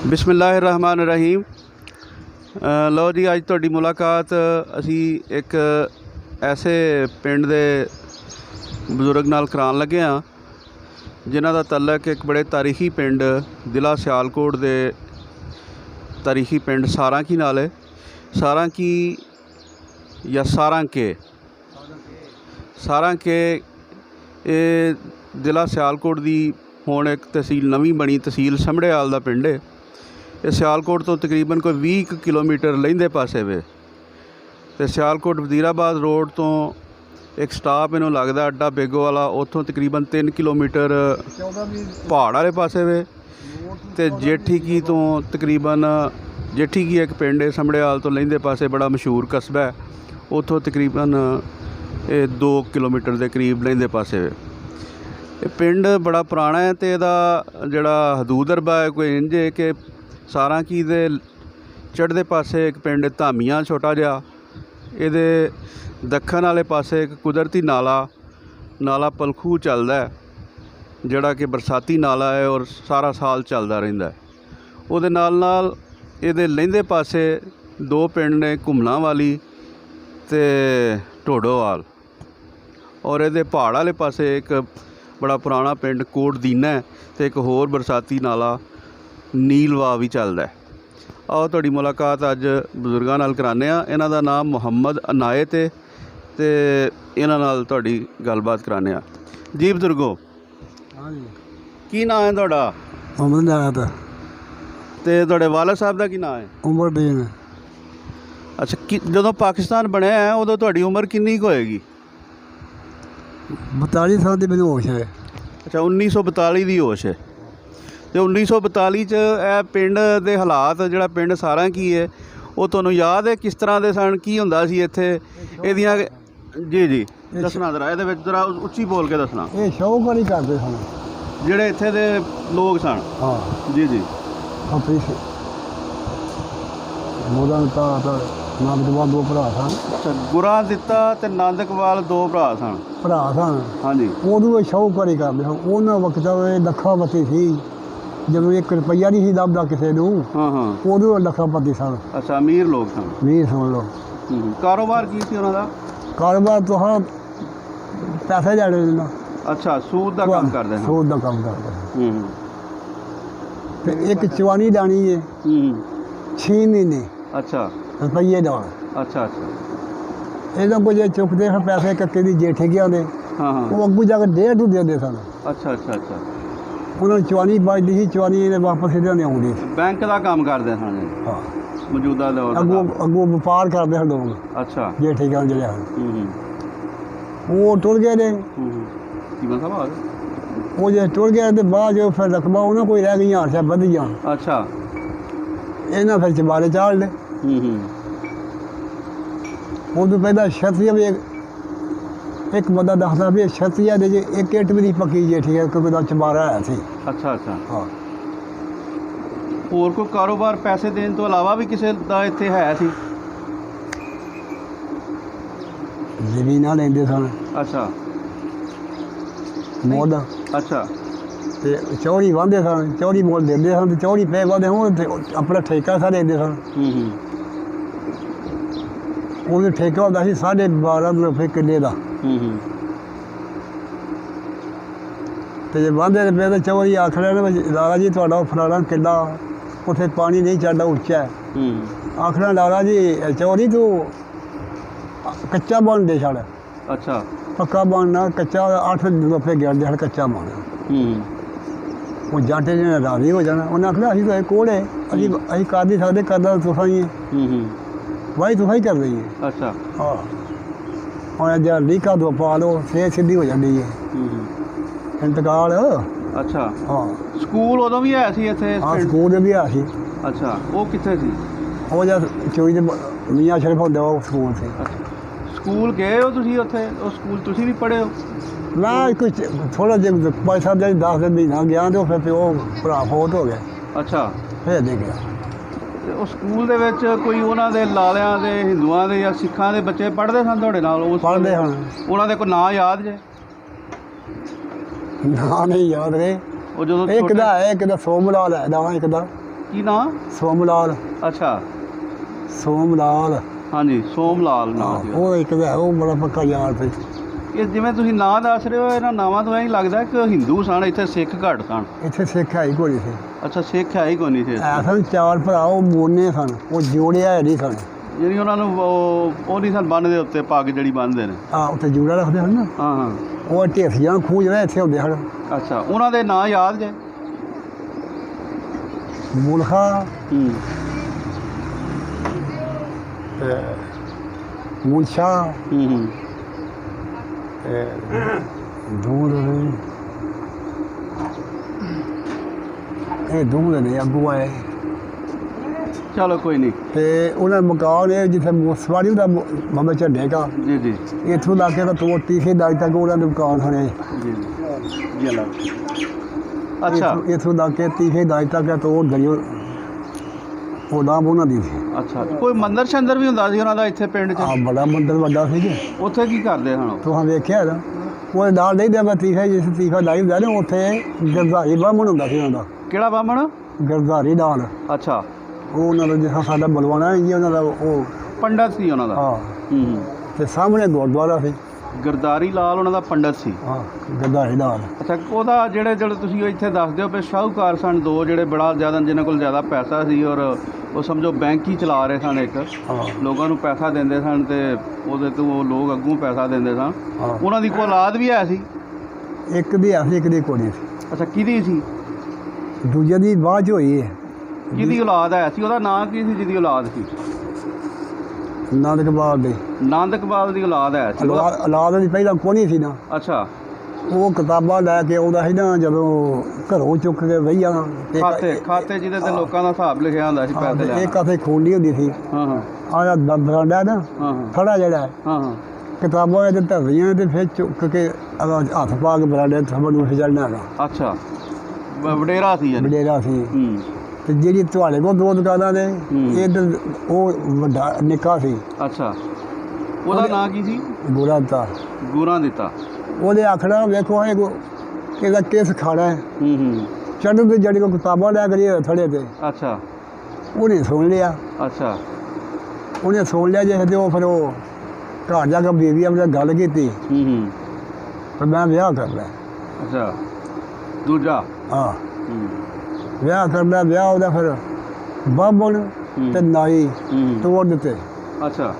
बिस्मिल्लाहिर्रहमानिर्रहीम। लो जी, अज तुहाडी मुलाकात असी एक ऐसे पिंड दे बजुर्ग नाल करान लगे हाँ जिन्हां दा तल्लक एक बड़े तारीखी पिंड जिला सियालकोट दे तारीखी पिंड सारांकी नाल है। सारांकी या सारांके ये जिला सियालकोट दी हुण एक तहसील नवीं बनी तहसील समड़ेआल दा पिंड है। ये सियालकोट तो तकरीबन कोई 20 किलोमीटर लहिंदे पासे वे ते सियालकोट वजीराबाद रोड तो एक स्टाप इनू लगदा अड्डा बेगो वाला, उत्थों तकरीबन 3 किलोमीटर पहाड़ वाले पासे वे ते जेठी तो तकरीबन जेठी एक पिंड है समड़ेआल तो लहिंदे पासे बड़ा मशहूर कस्बा है, उत्थों तकरीबन 2 किलोमीटर के करीब लहिंदे पासे वे। ये पिंड बड़ा पुराना है तो इहदा जिहड़ा हदूद रबा है कोई इंज है कि सारांकी दे चढ़दे पासे एक पिंड धामियां छोटा जिहा, इहदे दक्खन वाले पासे एक कुदरती नाला पलखू चलदा है जिहड़ा कि बरसाती नाला है और सारा साल चलदा रहिंदा है। उहदे नाल इहदे लहिंदे पासे 2 पिंड ने घुमना वाली ते ढोडोवाल, और इहदे पहाड़ वाले पासे एक बड़ा पुराना पिंड कोट दीना है तो एक होर बरसाती नाला नीलवा भी चलता है। आओ तुहाडी मुलाकात अज बजुर्गों नाल कराने आ। इन्हां दा नाम मुहम्मद अनायत है ते इन्हां नाल तुहाडी गलबात कराने आ। जी बजुर्गो, हाँ जी, की नाम है तुहाडा? मोहम्मद अनायत ते तुहाडे वालिद साहब दा की नाम है? उमरदीन। अच्छा, जदों पाकिस्तान बनया है उदों तुहाडी उम्र किन्नी कुछ होएगी? 42 साल की मैंने होश है। अच्छा, 1942 की होश है। तो 1942 च यह पिंड के हालात जिहड़ा पिंड सारांकी है वो तुहानूं याद है किस तरह के सन, की हुंदा सी इत्थे इहदियां? जी जी, दसना जरा इहदे विच जरा उच्ची बोल के दसना। ये शौकरी करते सन जिहड़े इत्थे दे लोग सन। हाँ जी जी, अपनी मोदा तो नानकवाल 2 भरा सन। अच्छा, गुरा दिता ते नानकवाल 2 भरा सन। भरा सन, हाँ जी। उदों शौकरी करते सन। उन्होंने वक्त लखापति सी, जदों 1 रुपया नहीं सी लभदा किसी नूं। हाँ हाँ, उदों लखापति सन। अच्छा, अमीर लोग सन। नहीं समझ लो। कारोबार की सी उन्हां दा? कारोबार तो हाँ पैसे लैने देना। अच्छा, सूद दा काम करदे सन। सूद दा काम करदे। ते एक चवानी लानी है 6 महीने। अच्छा रुपये देना। अच्छा अच्छा, इहदा कुछ चुकते हैं पैसे कक्के दी जेठे गया ने, हाँ हाँ, वो अगू जाकर 1.5 देंदे सन। अच्छा अच्छा अच्छा, उन्होंने चवानी बचती सी, चवानी ने वापस इधर नहीं आउंदी। बैंक का काम करते सन हाँ, मौजूदा दौर दा अगू काम। अगू व्यापार करते हैं लोग। अच्छा, जेठे गया जिहड़े हम्म, वो टुर गए ने। की मतलब आ गया? वो जो टुर गए तो बाद जो फिर रकबा उन्होंने कोई रह गई हार बध गया। अच्छा, इन्हें फिर चबारे चाड़ ले। उदों पहला छतिया भी एक बंदा दसदा भी छतिया दे एक इट भी नहीं पक्की जेठी है क्योंकि चबारा है सी। अच्छा अच्छा, हाँ, होर कोई कारोबार पैसे देने तो अलावा भी किसी का इत्थे है सी? जमीना लेंदे सन। अच्छा, मुੱਲ। अच्छा, ते चौड़ी वांदे सन, चौड़ी मुੱਲ देंदे सन, ते चौड़ी पे वादे होण ते अपना ठेका सा लेंदे सन। ਉਹਦੇ ਠੇਕਾ ਹੁੰਦਾ ਸੀ 12.5 ਰੁਪਏ ਕਿੱਲੇ ਦਾ। ਤੇ ਜੇ ਵਾਂਦੇ ਰੁਪਏ ਤੇ ਚੌੜੀ ਆਖ ਲੈਣ ਲਾਲਾ ਜੀ ਤੁਹਾਡਾ ਫਲਾਣਾ ਕਿੱਲਾ ਉੱਥੇ ਪਾਣੀ ਨਹੀਂ ਚੜਦਾ, ਉੱਚਾ ਹੈ। ਆਖਣਾ ਲਾਲਾ ਜੀ ਚੌੜੀ ਤੂੰ ਕੱਚਾ ਬਣ ਦੇ ਛੱਡ। अच्छा, ਪੱਕਾ ਬਣਨਾ ਕੱਚਾ 8 ਰੁਪਏ ਗਿਣਦੇ ਹਨ ਕੱਚਾ ਬਣ। ਉਹ ਜੱਟ ਜਿਹਨੇ ਰਾਜ਼ੀ ਹੋ ਜਾਣਾ, ਉਹਨੇ ਆਖਣਾ ਅਸੀਂ ਤਾਂ ਕੋਲ ਹੈ, ਅਸੀਂ ਕਰ ਨਹੀਂ ਸਕਦੇ, ਕਰਦਾ ਤੁਸੀਂ ਹੀ ਹੈ, ਵਾਹੀ ਤੁਸੀਂ ਹੀ ਕਰ ਰਹੀ ਹੈ। अच्छा, हाँ, और जब लीका दो पा लो सेहत सीधी हो जाती है। इंतकाल। अच्छा, हाँ स्कूल उदों भी है सी इत्थे? हाँ, स्कूल भी है सी। अच्छा, वो कित्थे सी? वो जब चोई दे मियाँ शरीफ होंदा वो स्कूल से। अच्छा, स्कूल गए हो तुसीं उत्थे? वो स्कूल तुसीं भी पढ़े हो? मैं कुछ थोड़ा जिहा 5-7 दिन 10 दिन महीना गया तो फिर प्यो भरा फौत हो गया। अच्छा, फिर नहीं गया। ਤੇ ਉਹ ਸਕੂਲ ਦੇ ਵਿੱਚ ਕੋਈ ਉਹਨਾਂ ਦੇ ਲਾਲਿਆਂ ਦੇ ਹਿੰਦੂਆਂ ਦੇ ਜਾਂ ਸਿੱਖਾਂ ਦੇ ਬੱਚੇ ਪੜ੍ਹਦੇ ਸਨ ਤੁਹਾਡੇ ਨਾਲ? ਉਸ पढ़ते हैं। ਉਹਨਾਂ ਦੇ ਕੋਈ ਨਾਂ ਯਾਦ ਜੇ? ना नहीं याद रहे। ਉਹ ਜਦੋਂ एक दा है, एक दा सोमलाल है, ना एक दा ਕੀ ਨਾਂ? ਸੋਮ ਲਾਲ। ਅੱਛਾ, ਸੋਮ ਲਾਲ। ਹਾਂਜੀ, ਸੋਮ ਲਾਲ ਨਾਂ ਸੀ। ਉਹ ਇੱਕ ਦਾ ਉਹ ਬੜਾ ਪੱਕਾ ਯਾਰ ਸੀ। ਇਹ ਜਿਵੇਂ ਤੁਸੀਂ ਨਾਂ ਦੱਸ ਰਹੇ ਹੋ, ਇਹਨਾਂ ਨਾਵਾਂ ਤੋਂ ਐਂ ਲੱਗਦਾ ਕਿ ਹਿੰਦੂ ਸਨ, ਇੱਥੇ ਸਿੱਖ ਘੱਟ ਸਨ। ਇੱਥੇ ਸਿੱਖ ਹੈ ਹੀ ਕੋਈ ਨਹੀਂ ਸੀ। ਅੱਛਾ, ਸਿੱਖ ਹੈ ਹੀ ਕੋਈ ਨਹੀਂ ਸੀ ਇੱਥੇ। ਐਸਨ 4 ਭਰਾ ਉਹ ਮੋਨੇ ਸਨ, ਉਹ ਜੋੜਿਆ ਹੈ ਨਹੀਂ ਸਨ। ਜਿਹੜੀ ਉਹਨਾਂ ਨੂੰ ਉਹ ਨਹੀਂ ਸਨ ਬੰਨ੍ਹਦੇ ਉੱਤੇ ਪੱਗ ਜਿਹੜੀ ਬੰਨ੍ਹਦੇ ਨੇ। ਹਾਂ, ਉੱਥੇ ਜੂੜਾ ਰੱਖਦੇ ਹਨ ਨਾ। ਹਾਂ ਹਾਂ। ਉਹ ਢੇਸੀਆਂ ਖੂਹ ਜਿਹੜੇ ਇੱਥੇ ਹੁੰਦੇ ਹਨ। ਅੱਛਾ, ਉਹਨਾਂ ਦੇ ਨਾਂ ਯਾਦ ਜੇ? ਮੁਲਖਾ, ਮੁਲਸ਼ਾ, ਦੂਰ ਇਹ ਦੂਰ ਨੇ ਅੱਗੋਂ ਆਏ। ਚਲੋ ਕੋਈ ਨਹੀਂ। ਤੇ ਉਹਨਾਂ ਮਕਾਨ ਇਹ ਜਿੱਥੇ ਮੋਸਵਾੜੀ ਦਾ ਬਾਬਾ ਝੰਡੇ ਦਾ, ਜੀ ਜੀ ਇੱਥੋਂ ਲਾ ਕੇ ਤੋਂ ਤੀਖੇ ਦਾਜ ਤੱਕ ਉਹਨਾਂ ਦੇ ਮਕਾਨ ਹੋਣੇ। ਜੀ ਜੀ। ਅੱਛਾ, ਇੱਥੋਂ ਲਾ ਕੇ ਤੀਖੇ ਦਾਜ ਤੱਕ ਤੋਂ ਦਰਿਓ ਉਹ ਨਾਮ ਉਹਨਾਂ ਦੀ ਸੀ। ਅੱਛਾ, ਕੋਈ ਮੰਦਰ ਸ਼ੰਦਰ ਵੀ ਹੁੰਦਾ ਸੀ ਉਹਨਾਂ ਦਾ ਇੱਥੇ ਪਿੰਡ 'ਚ? ਹਾਂ, ਬੜਾ ਮੰਦਰ ਵੱਡਾ ਸੀ ਜੀ। ਉੱਥੇ ਕੀ ਕਰਦੇ ਹਨ? ਤੁਹਾਂ ਵੇਖਿਆ ਨਾ, ਉਹ ਨਾਲ ਨਹੀਂ ਦਿਆ ਤੀਖਾ, ਜਿਸ ਤੀਖਾ ਲਾਈ ਹੁੰਦਾ ਨਾ, ਉੱਥੇ ਗਰਦਾਰੀ ਬਾਹਮਣ ਹੁੰਦਾ ਸੀ ਉਹਨਾਂ ਦਾ। ਕਿਹੜਾ ਬਾਹਮਣ? ਗਰਦਾਰੀ ਨਾਲ। ਅੱਛਾ, ਉਹ ਉਹਨਾਂ ਦਾ ਜਿਹਾ ਸਾਡਾ ਬਲਵਾਨਾ ਜੀ, ਉਹਨਾਂ ਦਾ ਉਹ ਪੰਡਤ ਸੀ ਉਹਨਾਂ ਦਾ। ਹਾਂ। ਤੇ ਸਾਹਮਣੇ ਗੁਰਦੁਆਰਾ ਸੀ। ਗਰਦਾਰੀ ਲਾਲ ਉਹਨਾਂ ਦਾ ਪੰਡਤ ਸੀ। ਹਾਂ, ਗਰਦਾਰੀ ਨਾਲ। ਅੱਛਾ, ਉਹਦਾ ਜਿਹੜੇ ਤੁਸੀਂ ਇੱਥੇ ਦੱਸਦੇ ਹੋ ਵੀ ਸ਼ਾਹੂਕਾਰ ਸਨ ਦੋ, ਜਿਹੜੇ ਬੜਾ ਜ਼ਿਆਦਾ, ਜਿਹਨਾਂ ਕੋਲ ਜ਼ਿਆਦਾ ਪੈਸਾ ਸੀ, ਔਰ ਉਹ ਸਮਝੋ ਬੈਂਕ ਹੀ ਚਲਾ ਰਹੇ ਸਨ ਇੱਕ। ਹਾਂ। ਲੋਕਾਂ ਨੂੰ ਪੈਸਾ ਦਿੰਦੇ ਸਨ ਤੇ ਉਹਦੇ ਤੋਂ ਉਹ ਲੋਕ ਅੱਗੋਂ ਪੈਸਾ ਦਿੰਦੇ ਸਨ। ਹਾਂ। ਉਹਨਾਂ ਦੀ ਕੋਈ ਔਲਾਦ ਵੀ ਹੈ ਸੀ? ਇੱਕ ਦੀ ਐਸੀ, ਇੱਕ ਦੀ ਕੋਣੀ ਸੀ। ਅੱਛਾ, ਕਿਹਦੀ ਸੀ? ਦੂਜੇ ਦੀ ਬਾਅਦ 'ਚ ਹੋਈ ਹੈ। ਕਿਹਦੀ ਔਲਾਦ ਹੈ ਸੀ? ਉਹਦਾ ਨਾਂ ਕੀ ਸੀ ਜਿਹਦੀ ਔਲਾਦ ਸੀ? ਨੰਦ ਕਬਾਲ ਦੇ। ਨੰਦ ਕਬਾਲ ਦੀ ਔਲਾਦ ਹੈ ਸੀ? ਔਲਾਦ ਦੀ ਪਹਿਲਾਂ ਕੋਣੀ ਸੀ ਨਾ। ਅੱਛਾ। ਉਹ ਕਿਤਾਬਾਂ ਲੈ ਕੇ ਆਉਂਦਾ ਸੀ ਨਾ, ਜਦੋਂ ਘਰੋਂ ਚੁੱਕ ਕੇ ਵਈਆਂ ਖਾਤੇ ਜਿਹਦੇ ਤੇ ਲੋਕਾਂ ਦਾ ਹਿਸਾਬ ਲਿਖਿਆ ਹੁੰਦਾ ਸੀ ਪੈਸੇ ਲੈਣ। ਇੱਕ ਪਾਸੇ ਖੋਲੀ ਹੁੰਦੀ ਸੀ। ਹਾਂ ਹਾਂ। ਆਹ ਬਰਾਂਡਾ ਨਾ, ਹਾਂ ਹਾਂ। ਖੜਾ ਜਿਹੜਾ, ਹਾਂ ਹਾਂ। ਕਿਤਾਬਾਂ ਇਹਦੇ ਧਰੀਆਂ ਤੇ ਫਿਰ ਚੁੱਕ ਕੇ ਹੱਥ ਪਾ ਕੇ ਬਰਾਂਡੇ ਥੱਬੜ ਨੂੰ ਚੜ੍ਹਨਾ ਹੈਗਾ। ਅੱਛਾ, ਵਡੇਰਾ ਸੀ ਯਾਨੀ। ਵਡੇਰਾ ਸੀ। ਹੂੰ। ਤੇ ਜਿਹੜੀ ਤੁਹਾਡੇ ਕੋਲ 2 ਦੁਕਾਨਾਂ ਨੇ, ਇੱਧਰ ਉਹ ਵੱਡਾ ਨਿੱਕਾ ਸੀ। ਅੱਛਾ, ਉਹਦਾ ਨਾਂ ਕੀ ਸੀ? ਗੋਰਾ ਦਿੱਤਾ। ਗੋਰਾ ਦਿੱਤਾ। ਉਹਦੇ ਆਖਣਾ ਵੇਖੋ ਇਹਦਾ ਕਿਸ ਖਾਣਾ ਹੈ। ਚੜ੍ਹਨ ਤੇ ਜਿਹੜੀ ਕੋਈ ਕਿਤਾਬਾਂ ਲੈ ਕਰੀ ਥੜੇ ਤੇ। ਅੱਛਾ। ਉਹਨੇ ਸੁਣ ਲਿਆ। ਅੱਛਾ। ਉਹਨੇ ਸੁਣ ਲਿਆ ਜੇ, ਤੇ ਉਹ ਫਿਰ ਉਹ ਘਰ ਜਾ ਕੇ ਬੀਵੀ ਆਪਣੇ ਗੱਲ ਕੀਤੀ। ਫਿਰ ਮੈਂ ਵਿਆਹ ਕਰਨਾ। ਅੱਛਾ, ਦੂਜਾ? ਹਾਂ, ਵਿਆਹ ਕਰਨਾ। ਵਿਆਹ ਉਹਦਾ ਫਿਰ ਬਾਹਮਣ ਤੇ ਨਾਈ ਤੋੜ ਦਿੱਤੇ। ਅੱਛਾ,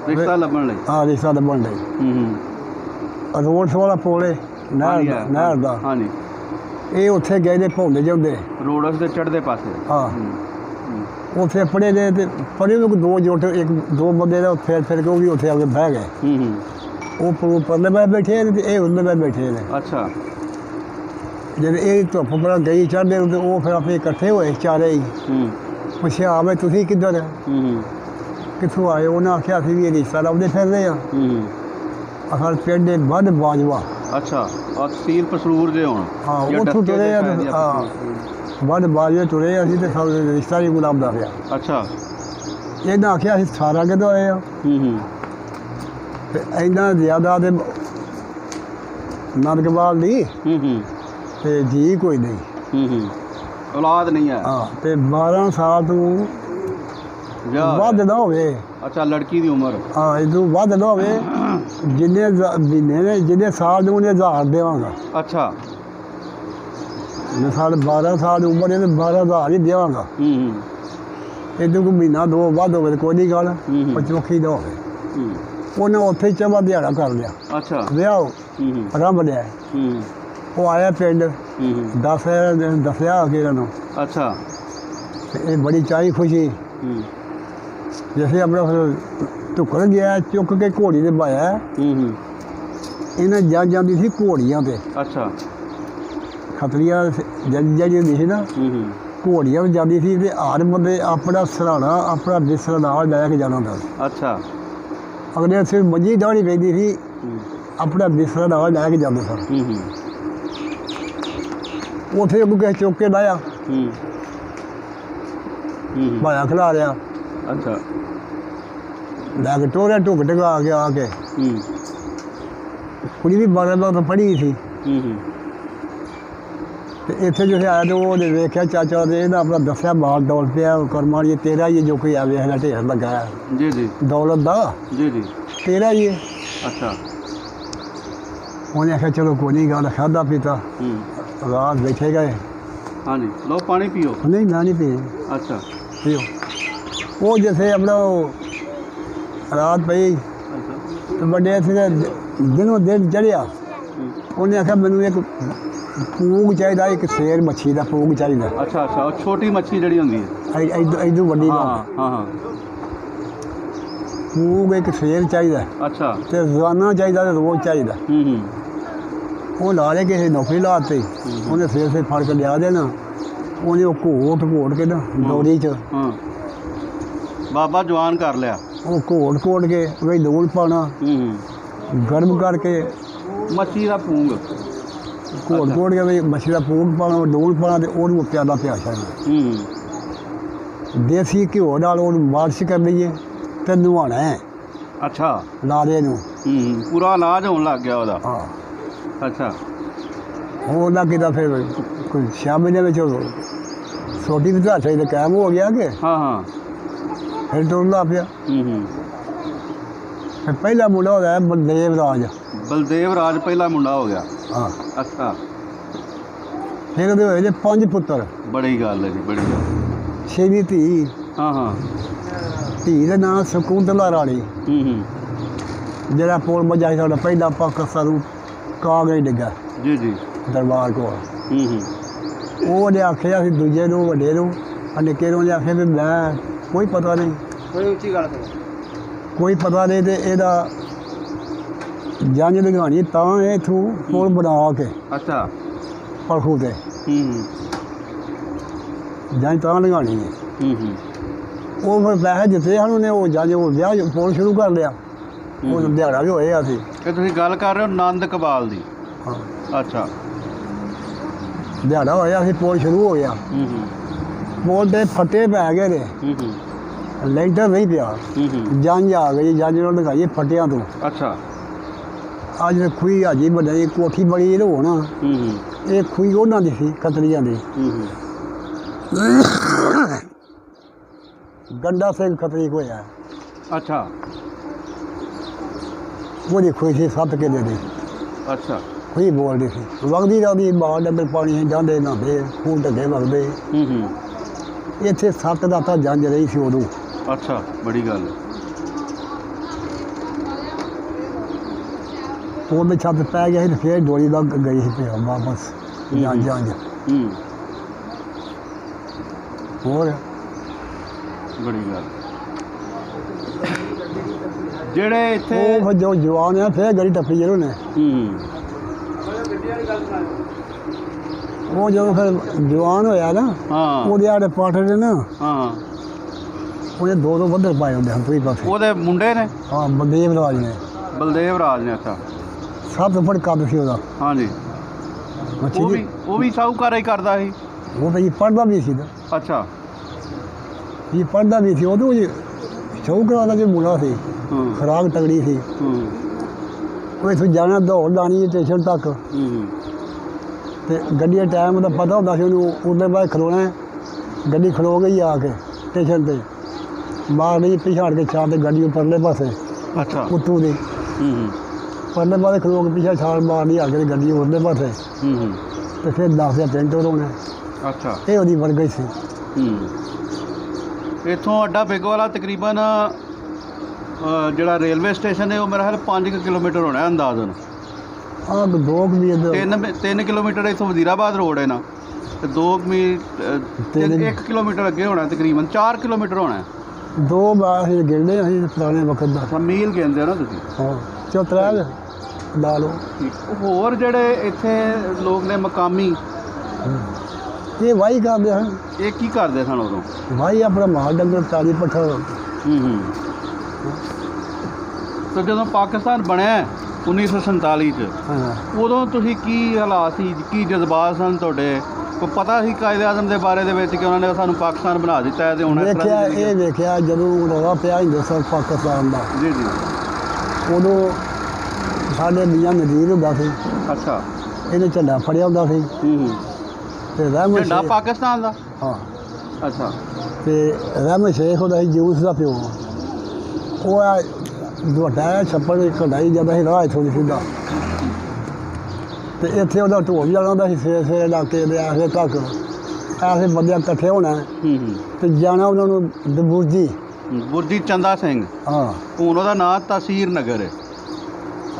ਰਿਸ਼ਤਾ ਲੱਭਣ ਲਈ? ਹਾਂ, ਰਿਸ਼ਤਾ ਲੱਭਣ ਲਈ। ਰੋਡ ਵਾਲਾ ਪੋਲੇ ਨਹਿਰ ਦਾ। ਹਾਂਜੀ। ਇਹ ਉੱਥੇ ਗਏ ਨੇ ਭੌਂਦੇ ਜਾਂਦੇ ਰੋਡ ਦੇ ਚੜ੍ਹਦੇ ਪਾਸੇ। ਹਾਂ। ਉੱਥੇ ਪੜੇ ਦੇ ਤੇ ਪੜੇ ਨੂੰ 2 ਜੋਟ, 1-2 ਬੰਦੇ ਦਾ ਫਿਰ ਕੇ ਉਹ ਵੀ ਉੱਥੇ ਆ ਕੇ ਬਹਿ ਗਏ। ਉਹ ਪਰਲੇ ਪਾਸੇ ਬੈਠੇ ਨੇ ਤੇ ਇਹ ਉਰਲੇ ਪਾਸੇ ਬੈਠੇ ਨੇ। ਅੱਛਾ। ਜਦ ਇਹ ਧੁੱਪ ਬੜਾ ਗਈ ਚੜ੍ਹਦੇ ਤੇ ਉਹ ਫਿਰ ਆਪੇ ਇਕੱਠੇ ਹੋਏ ਚਾਰੇ ਹੀ। ਪੁੱਛਿਆ ਆਵੇ ਤੁਸੀਂ ਕਿੱਧਰ? ਕਿੱਥੋਂ ਆਏ? ਉਹਨਾਂ ਆਖਿਆ ਅਸੀਂ ਵੀ ਇਹ ਰਿਸ਼ਤਾ ਲੱਭਦੇ ਫਿਰਦੇ ਆ। ਅਸਾਂ ਪਿੰਡ ਦੇ ਵੱਧ ਬਾਜਵਾ। ਅੱਛਾ, ਔਰ ਤਹਿਸੀਲ ਪਸਰੂਰ ਦੇ ਹੋਣ। ਹਾਂ, ਉੱਥੋਂ ਤੁਰੇ ਆ। ਹਾਂ, ਵੱਧ ਬਾਜਵੇ ਤੁਰੇ ਅਸੀਂ ਤੇ ਸਭ ਰਿਸ਼ਤਾ ਹੀ ਗੁਲਾਬਦਾ ਪਿਆ। ਅੱਛਾ। ਇਹਨਾਂ ਆਖਿਆ ਅਸੀਂ 18 ਕਿਦੋਂ ਆਏ ਆ। ਤੇ ਇੰਨਾ ਜ਼ਿਆਦਾ ਤੇ ਨੰਦ ਕਬਾਲ ਦੀ ਤੇ ਜੀ ਕੋਈ ਨਹੀਂ। ਔਲਾਦ ਨਹੀਂ ਹੈ। ਹਾਂ, ਤੇ 12 ਸਾਲ ਤੋਂ ਵੱਧ ਨਾ ਹੋਵੇ। ਅੱਛਾ, ਲੜਕੀ ਦੀ ਉਮਰ? ਹਾਂ, ਇਹਦੋਂ ਵੱਧ ਨਾ ਹੋਵੇ। ਜਿੰਨੇ ਮਹੀਨੇ ਨੇ, ਜਿੰਨੇ ਸਾਲ ਨੂੰ ਉਹਨੇ 1000 ਦੇਵਾਂਗਾ। ਅੱਛਾ। ਸਾਡੇ 12 ਸਾਲ ਦੀ ਉਮਰ ਹੈ ਤੇ 12,000 ਹੀ ਦੇਵਾਂਗਾ। ਇਹਦੋਂ ਕੋਈ ਮਹੀਨਾ 2 ਵੱਧ ਹੋਵੇ ਕੋਈ ਨਹੀਂ ਗੱਲ, ਪਚਵੱਖੀ ਦਾ ਹੋਵੇ। ਉਹਨੇ ਉੱਥੇ ਹੀ ਚਵਾ ਦਿਹਾੜਾ ਕਰ ਲਿਆ। ਅੱਛਾ। ਵਿਆਹ ਆਰੰਭ ਲਿਆ। ਉਹ ਆਇਆ ਪਿੰਡ, ਦੱਸਿਆ ਕਿ ਇਹਨਾਂ ਨੂੰ। ਅੱਛਾ। ਇਹ ਬੜੀ ਚਾਹੀ ਖੁਸ਼ੀ। ਜਿਵੇਂ ਆਪਣਾ ਢੁੱਕਣ ਗਿਆ, ਚੁੱਕ ਕੇ ਘੋੜੀ ਤੇ ਪਾਇਆ। ਇਹਨਾਂ ਜਾਂਦੀ ਸੀ ਘੋੜੀਆਂ ਤੇ। ਅੱਛਾ। ਖਤਰੀਆਂ ਜਿਹੜੀ ਹੁੰਦੀ ਸੀ ਨਾ, ਘੋੜੀਆਂ ਵੀ ਜਾਂਦੀ ਸੀ ਤੇ ਹਰ ਬੰਦੇ ਆਪਣਾ ਸਰਾਣਾ, ਆਪਣਾ ਬਿਸਤਰਾ ਨਾਲ ਲੈ ਕੇ ਜਾਣਾ ਹੁੰਦਾ ਸੀ। ਅੱਛਾ। ਅਗਲੇ ਸਿਰ ਮੰਜੀ ਡਾਹਣੀ ਪੈਂਦੀ ਸੀ, ਆਪਣਾ ਬਿਸਤਰਾ ਨਾਲ ਲੈ ਕੇ ਜਾਂਦੇ ਸਨ। ਉੱਥੇ ਅੱਗੋਂ ਕਿਸੇ ਚੁੱਕ ਕੇ ਲਾਇਆ, ਭਾਇਆ ਖਿਲਾ ਲਿਆ। ਅੱਛਾ। ਲੈ ਕੇ ਟੋਰਿਆ, ਢੁੱਕ ਟਕਾ ਕੇ ਆ ਕੇ। ਕੁੜੀ ਵੀ 12 ਤੋਂ ਪੜ੍ਹੀ ਸੀ। ਤੇ ਇੱਥੇ ਜੋ ਆਇਆ ਤੇ ਉਹਨੇ ਵੇਖਿਆ ਚਾਚਾ ਦੇ ਇਹਦਾ ਆਪਣਾ ਦੱਸਿਆ ਮਾਲ ਡੋਲ ਪਿਆ ਕਰਮਾਂ ਵਾਲੀ ਤੇਰਾ ਹੀ ਹੈ ਜੋ ਕੋਈ ਆਵੇ ਇਹਦਾ ਢੇਰ ਲੱਗਾ ਹੈ ਜੀ ਜੀ ਦੌਲਤ ਦਾ ਜੀ ਜੀ ਤੇਰਾ ਹੀ ਹੈ। ਅੱਛਾ ਉਹਨੇ ਆਖਿਆ ਚਲੋ ਕੋਈ ਨਹੀਂ ਗੱਲ ਖਾਧਾ ਪੀਤਾ ਰਾਤ ਬੈਠੇ ਗਏ। ਹਾਂਜੀ ਲਓ ਪਾਣੀ ਪੀਓ। ਨਹੀਂ ਮੈਂ ਨਹੀਂ ਪੀ ਅੱਛਾ ਪੀਓ। ਉਹ ਜਿੱਥੇ ਆਪਣਾ ਰਾਤ ਪਈ ਅੱਛਾ ਤੇ ਵੱਡੇ ਇੱਥੇ ਦਿਨੋਂ ਦਿਨ ਚੜ੍ਹਿਆ। ਉਹਨੇ ਆਖਿਆ ਮੈਨੂੰ ਇੱਕ ਪੂਗ ਚਾਹੀਦਾ, ਇੱਕ ਸ਼ੇਰ ਮੱਛੀ ਦਾ ਪੂਗ ਚਾਹੀਦਾ। ਅੱਛਾ ਅੱਛਾ ਉਹ ਛੋਟੀ ਮੱਛੀ ਜਿਹੜੀ ਹੁੰਦੀ ਹੈ ਇਦੋਂ ਵੱਡੀ ਹਾਂ ਨਾ ਹਾਂ ਹਾਂ ਪੂਗ ਇੱਕ ਸ਼ੇਰ ਚਾਹੀਦਾ ਅੱਛਾ ਤੇ ਰੋਜ਼ਾਨਾ ਚਾਹੀਦਾ ਤੇ ਰੋਜ਼ ਚਾਹੀਦਾ। ਉਹ ਲਾ ਲੈ ਕਿਸੇ ਨੌਕਰੀ ਲਾਤੀ। ਉਹਨੇ ਫੇਰ ਫੜ ਕੇ ਲਿਆ ਦੇਣਾ। ਉਹਨੇ ਉਹ ਘੋਟ ਕੇ ਨਾ ਡੋਰੀ 'ਚ ਹਾਂ ਬਾਬਾ ਜਵਾਨ ਕਰ ਲਿਆ। ਉਹ ਘੋਟ ਕੇ ਉਹਦੇ ਲੂਣ ਪਾਉਣਾ ਗਰਮ ਕਰਕੇ ਮੱਛੀ ਦਾ ਪੂੰਗ ਘੋਟ ਕੇ ਵੀ ਮੱਛੀ ਦਾ ਪੂੰਗ ਪਾਉਣਾ ਲੂਣ ਪਾਉਣਾ ਤੇ ਉਹਨੂੰ ਪਿਆਦਾ ਪਿਆ ਛੱਡਣਾ। ਦੇਸੀ ਘਿਓ ਨਾਲ ਉਹਨੂੰ ਮਾਲਿਸ਼ ਕਰ ਲਈਏ ਤੇ ਨਹਾਉਣਾ ਹੈ। ਅੱਛਾ ਲਾਰੇ ਨੂੰ ਪੂਰਾ ਇਲਾਜ ਹੋਣ ਲੱਗ ਗਿਆ ਉਹਦਾ। ਹਾਂ ਅੱਛਾ ਉਹਦਾ ਕਿਦਾ ਫਿਰ ਕੋਈ ਸ਼ਾਮ ਦੇ ਵਿੱਚ ਛੋਟੀ ਵੀ ਝਾਛੇ ਤੇ ਕਾਇਮ ਹੋ ਗਿਆ ਕਿ ਹਾਂ ਹਾਂ ਫਿਰ ਟੁਰਦਾ ਪਿਆ। ਫਿਰ ਪਹਿਲਾ ਮੁੰਡਾ ਹੋਇਆ ਬਲਦੇਵ ਰਾਜ। ਬਲਦੇਵ ਰਾਜ ਪਹਿਲਾ ਮੁੰਡਾ ਹੋ ਗਿਆ। ਹਾਂ ਅੱਛਾ ਫਿਰ ਉਹਦੇ ਹੋਏ ਜੇ 5 ਪੁੱਤਰ। ਬੜੀ ਗੱਲ ਹੈ ਜੀ ਬੜੀ ਗੱਲ। 6ਵੀਂ ਧੀ। ਹਾਂ ਹਾਂ ਧੀ ਦਾ ਨਾਂ ਸ਼ਕੁੰਤਲਾ ਰਾਣੀ। ਜਿਹੜਾ ਪੁਲ ਮੱਝਾ ਸੀ ਸਾਡਾ ਪਹਿਲਾ ਪਾਕਿਸਤਾਨ ਨੂੰ ਕਾਗਜ਼ ਡਿੱਗਾ ਜੀ ਜੀ ਦਰਬਾਰ ਕੋਲ। ਉਹਨੇ ਆਖਿਆ ਸੀ ਦੂਜੇ ਨੂੰ ਵੱਡੇ ਨੂੰ ਨਿੱਕੇ ਨੂੰ ਉਹਨੇ ਆਖਿਆ ਵੀ ਮੈਂ ਕੋਈ ਪਤਾ ਨਹੀਂ ਕੋਈ ਉੱਚੀ ਗੱਲ ਕਰੋ ਕੋਈ ਪਤਾ ਨਹੀਂ ਤੇ ਇਹਦਾ ਜੰਜ ਲਗਾਉਣੀ ਤਾਂ ਇਹ ਇੱਥੋਂ ਪੁਲ ਬਣਾ ਕੇ ਅੱਛਾ ਪਰਖੂ ਤੇ ਜੰਜ ਤਾਂ ਲਗਾਉਣੀ ਹੈ। ਉਹ ਫਿਰ ਪੈਸੇ ਦਿੱਤੇ ਸਾਨੂੰ ਨੇ ਉਹ ਜੰਜ ਉਹ ਵਿਆਹ ਪੁਲ ਸ਼ੁਰੂ ਕਰ ਲਿਆ। ਉਹ ਦਿਹਾੜਾ ਵੀ ਹੋਇਆ ਸੀ। ਇਹ ਤੁਸੀਂ ਗੱਲ ਕਰ ਰਹੇ ਹੋ ਨੰਦ ਕਬਾਲ ਦੀ। ਹਾਂ ਅੱਛਾ ਦਿਹਾੜਾ ਹੋਇਆ ਸੀ ਪੁਲ ਸ਼ੁਰੂ ਹੋ ਗਿਆ। ਪੁਲ ਦੇ ਫੱਟੇ ਪੈ ਗਏ ਨੇ ਲੈਂਟਰ ਨਹੀਂ ਪਿਆ। ਜੰਜ ਆ ਗਈ ਜੰਜ ਨੂੰ ਲਗਾਈਏ ਫੱਟਿਆਂ ਤੋਂ। ਅੱਛਾ ਅੱਜ ਖੂਹੀ ਹਾਜੀ ਬਣਾਈ ਕੋਠੀ ਬੜੀ ਹੋਣਾ। ਇਹ ਖੂਹੀ ਉਹਨਾਂ ਦੀ ਸੀ ਖੱਤਰੀਆਂ ਦੀ। ਗੰਡਾ ਸਿੰਘ ਖੱਤਰੀ ਹੋਇਆ। ਅੱਛਾ ਉਹਦੀ ਖੂਹੀ ਸੀ 7 ਕਿੱਲੇ ਦੀ। ਅੱਛਾ ਖੂਹੀ ਬੋਲਦੀ ਸੀ ਵਗਦੀ ਰਹਿੰਦੀ ਮਾਲ ਡੰਗਰ ਪਾਣੀ ਜਾਂਦੇ ਨਹਾਉਂਦੇ ਖੂਨ ਢੱਗੇ ਵਗਦੇ। ਇੱਥੇ 7 ਦਾ ਤਾਂ ਜੰਜ ਰਹੀ ਸੀ ਉਦੋਂ। ਅੱਛਾ ਬੜੀ ਗੱਲ ਹੈ। ਉਹਦੇ ਛੱਤ ਪੈ ਗਿਆ ਸੀ ਤੇ ਫਿਰ ਡੋਰੀ ਲੱਗ ਗਈ ਸੀ ਪਿਆ ਵਾਪਸ ਜੰਜ। ਹੋਰ ਬੜੀ ਗੱਲ ਜਿਹੜੇ ਇੱਥੇ ਉਹ ਫਿਰ ਜੋ ਜਵਾਨ ਆ ਫਿਰ ਗਲੀ ਟੱਪੀ ਜਿਹੜੇ ਨੇ। ਉਹ ਜਦੋਂ ਫਿਰ ਜਵਾਨ ਹੋਇਆ ਨਾ ਹਾਂ ਉਹਦੇ ਆੜੇ ਪਾਠੇ ਨੇ ਨਾ ਹਾਂ ਉਹਦੇ 2 ਵੱਧਰ ਪਾਏ ਹੁੰਦੇ ਹਨ ਤੁਸੀਂ ਪਾਸੇ। ਉਹਦੇ ਮੁੰਡੇ ਨੇ ਹਾਂ ਬਲਦੇਵ ਰਾਜ ਨੇ। ਬਲਦੇਵ ਰਾਜ ਨੇ। ਅੱਛਾ 7 ਫੁੱਟ ਕੱਦ ਸੀ ਉਹਦਾ। ਹਾਂਜੀ ਮੱਛੀ ਦੀ ਉਹ ਵੀ ਸਾਹੂਕਾਰਾ ਹੀ ਕਰਦਾ ਸੀ। ਉਹ ਤਾਂ ਜੀ ਪੜ੍ਹਦਾ ਵੀ ਸੀ ਨਾ। ਅੱਛਾ ਜੀ ਪੜ੍ਹਦਾ ਵੀ ਸੀ ਉਦੋਂ ਜੀ ਸ਼ੌਕਰਾ ਦਾ ਜੋ ਮੁੰਡਾ ਸੀ ਖੁਰਾਕ ਤਗੜੀ ਸੀ। ਉਹ ਇੱਥੋਂ ਜਾਣਾ ਦੌੜ ਲਾਣੀ ਸਟੇਸ਼ਨ ਤੱਕ ਤੇ ਗੱਡੀ ਦਾ ਟਾਈਮ ਦਾ ਪਤਾ ਹੁੰਦਾ ਸੀ ਉਹਨੂੰ। ਉਹਦੇ ਬਾਅਦ ਖਲੋਣਾ ਗੱਡੀ ਖਲੋ ਗਈ ਆ ਕੇ ਸਟੇਸ਼ਨ 'ਤੇ ਬਾਹਰ ਨਹੀਂ ਪਿਛਾੜ ਕੇ ਛਾੜ ਤੇ ਗੱਡੀ ਪਰਲੇ ਪਾਸੇ ਅੱਛਾ ਉੱਤੋਂ ਦੀ ਪਰਲੇ ਪਾਸੇ ਖਲੋ ਕੇ ਪਿਛਾ ਛਾਲ ਮਾਰਨੀ ਆ ਕੇ ਗੱਡੀ ਉਹਦੇ ਪਾਸੇ ਤੇ ਫਿਰ 10 ਦੇ ਪਿੰਡ ਹੋਣਾ। ਅੱਛਾ ਇਹ ਉਹਦੀ ਬਣ ਗਈ ਸੀ। ਇੱਥੋਂ ਅੱਡਾ ਬਿੱਗਵਾਲਾ ਤਕਰੀਬਨ ਜਿਹੜਾ ਰੇਲਵੇ ਸਟੇਸ਼ਨ ਹੈ ਉਹ ਮੇਰਾ ਖਿਆਲ 5 ਕਿਲੋਮੀਟਰ ਹੋਣਾ ਅੰਦਾਜ਼ਨ। ਆਹ 2 ਵੀ 3 ਕਿਲੋਮੀਟਰ ਇੱਥੋਂ ਵਜ਼ੀਰਾਬਾਦ ਰੋਡ ਹੈ ਨਾ ਤੇ 2 1 ਕਿਲੋਮੀਟਰ ਅੱਗੇ ਹੋਣਾ ਤਕਰੀਬਨ 4 ਕਿਲੋਮੀਟਰ ਹੋਣਾ। 2 ਬਾਰ ਅਸੀਂ ਗਿਣਦੇ ਅਸੀਂ ਪੁਰਾਣੇ ਵਕਤ ਦਾ। ਅੱਛਾ ਮੀਲ ਕਹਿੰਦੇ ਹੋ ਨਾ ਤੁਸੀਂ। ਹਾਂ ਚੌਤਰਾ ਲਾ ਲਓ। ਹੋਰ ਜਿਹੜੇ ਇੱਥੇ ਲੋਕ ਨੇ ਮਕਾਮੀ ਇਹ ਵਾਹੀ ਕਰਦੇ ਹਨ। ਇਹ ਕੀ ਕਰਦੇ ਸਨ ਉਦੋਂ? ਵਾਹੀ ਆਪਣਾ ਮਾਲ ਡੰਗਰ ਤਾਲੀ ਪੱਠਾ। ਤੇ ਜਦੋਂ ਪਾਕਿਸਤਾਨ ਬਣਿਆ 1947 'ਚ ਉਦੋਂ ਤੁਸੀਂ ਕੀ ਹਾਲਾਤ ਸੀ ਕੀ ਜਜ਼ਬਾਤ ਸਨ ਤੁਹਾਡੇ? ਕੋਈ ਪਤਾ ਸੀ ਕਾਇਦੇ ਆਜ਼ਮ ਦੇ ਬਾਰੇ ਦੇ ਵਿੱਚ ਕਿ ਉਹਨਾਂ ਨੇ ਸਾਨੂੰ ਪਾਕਿਸਤਾਨ ਬਣਾ ਦਿੱਤਾ ਹੈ ਤੇ ਹੁਣ ਵੇਖਿਆ ਜਦੋਂ ਰੌਲਾ ਪਿਆ ਹਿੰਦੁਸਤਾਨ ਪਾਕਿਸਤਾਨ ਦਾ। ਜੀ ਜੀ ਉਦੋਂ ਸਾਡੇ ਮੀਆਂ ਨਜ਼ੀਰ ਹੁੰਦਾ ਸੀ। ਅੱਛਾ ਇਹਨੇ ਝੰਡਾ ਫੜਿਆ ਹੁੰਦਾ ਸੀ ਤੇ ਰਹਿਮਤ ਝੰਡਾ ਸ਼ੇਖ ਪਾਕਿਸਤਾਨ ਦਾ? ਹਾਂ ਅੱਛਾ। ਤੇ ਰਹਿਮਤ ਸ਼ੇਖ ਉਹਦਾ ਸੀ ਜੂਸ ਦਾ ਪਿਓ। ਉਹ ਆ ਵੱਡਾ ਛੱਪੜ ਕਢਾਈ ਜਾਂਦਾ ਸੀ ਰਾਹ ਇੱਥੋਂ ਦੀ ਸਿੱਧਾ, ਤੇ ਇੱਥੇ ਉਹਦਾ ਢੋਲ ਜਾਣਾ ਹੁੰਦਾ ਸੀ ਸਵੇਰੇ ਸਵੇਰੇ ਇਲਾਕੇ ਦੇ ਆਖੇ ਤੱਕ। ਐਸੇ ਬੰਦੇ ਇਕੱਠੇ ਹੋਣਾ ਤੇ ਜਾਣਾ ਉਹਨਾਂ ਨੂੰ ਦਬੂਜੀ ਬੁਰਜੀ ਚੰਦਾ ਸਿੰਘ। ਹਾਂ ਹੁਣ ਉਹਦਾ ਨਾਂ ਤਸੀਰ ਨਗਰ ਹੈ।